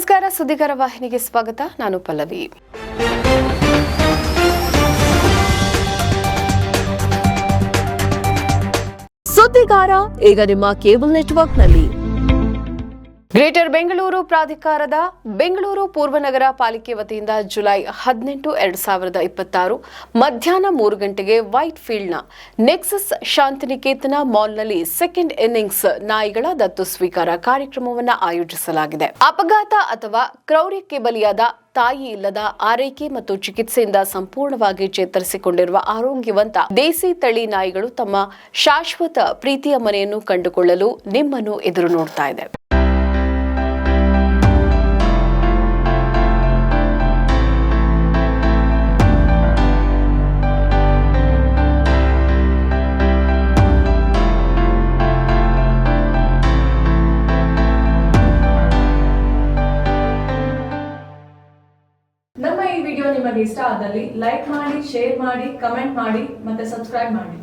ನಮಸ್ಕಾರ, ಸುದ್ದಿಗಾರ ವಾಹಿನಿಗೆ ಸ್ವಾಗತ. ನಾನು ಪಲ್ಲವಿ. ಸುದ್ದಿಗಾರ ಈಗ ನಿಮ್ಮ ಕೇಬಲ್ ನೆಟ್ವರ್ಕ್ನಲ್ಲಿ. ಗ್ರೇಟರ್ ಬೆಂಗಳೂರು ಪ್ರಾಧಿಕಾರದ ಬೆಂಗಳೂರು ಪೂರ್ವನಗರ ಪಾಲಿಕೆ ವತಿಯಿಂದ ಜುಲೈ 18, 2026 ಮಧ್ಯಾಹ್ನ 3 ಗಂಟೆಗೆ ವೈಟ್ ಫೀಲ್ಡ್ನ ನೆಕ್ಸಸ್ ಶಾಂತಿನಿಕೇತನ ಮಾಲ್ನಲ್ಲಿ ಸೆಕೆಂಡ್ ಇನ್ನಿಂಗ್ಸ್ ನಾಯಿಗಳ ದತ್ತು ಸ್ವೀಕಾರ ಕಾರ್ಯಕ್ರಮವನ್ನು ಆಯೋಜಿಸಲಾಗಿದೆ. ಅಪಘಾತ ಅಥವಾ ಕ್ರೌರ್ಯಕ್ಕೆ ಬಲಿಯಾದ ತಾಯಿ ಇಲ್ಲದ ಆರೈಕೆ ಮತ್ತು ಚಿಕಿತ್ಸೆಯಿಂದ ಸಂಪೂರ್ಣವಾಗಿ ಚೇತರಿಸಿಕೊಂಡಿರುವ ಆರೋಗ್ಯವಂತ ದೇಸಿ ತಳಿ ನಾಯಿಗಳು ತಮ್ಮ ಶಾಶ್ವತ ಪ್ರೀತಿಯ ಮನೆಯನ್ನು ಕಂಡುಕೊಳ್ಳಲು ನಿಮ್ಮನ್ನು ಎದುರು ನೋಡ್ತಾ ಇದೆ. ನಮ್ಮ ಈ ವಿಡಿಯೋ ನಿಮಗೆ ಇಷ್ಟ ಆದಲ್ಲಿ ಲೈಕ್ ಮಾಡಿ, ಶೇರ್ ಮಾಡಿ, ಕಮೆಂಟ್ ಮಾಡಿ ಮತ್ತೆ ಸಬ್ಸ್ಕ್ರೈಬ್ ಮಾಡಿ.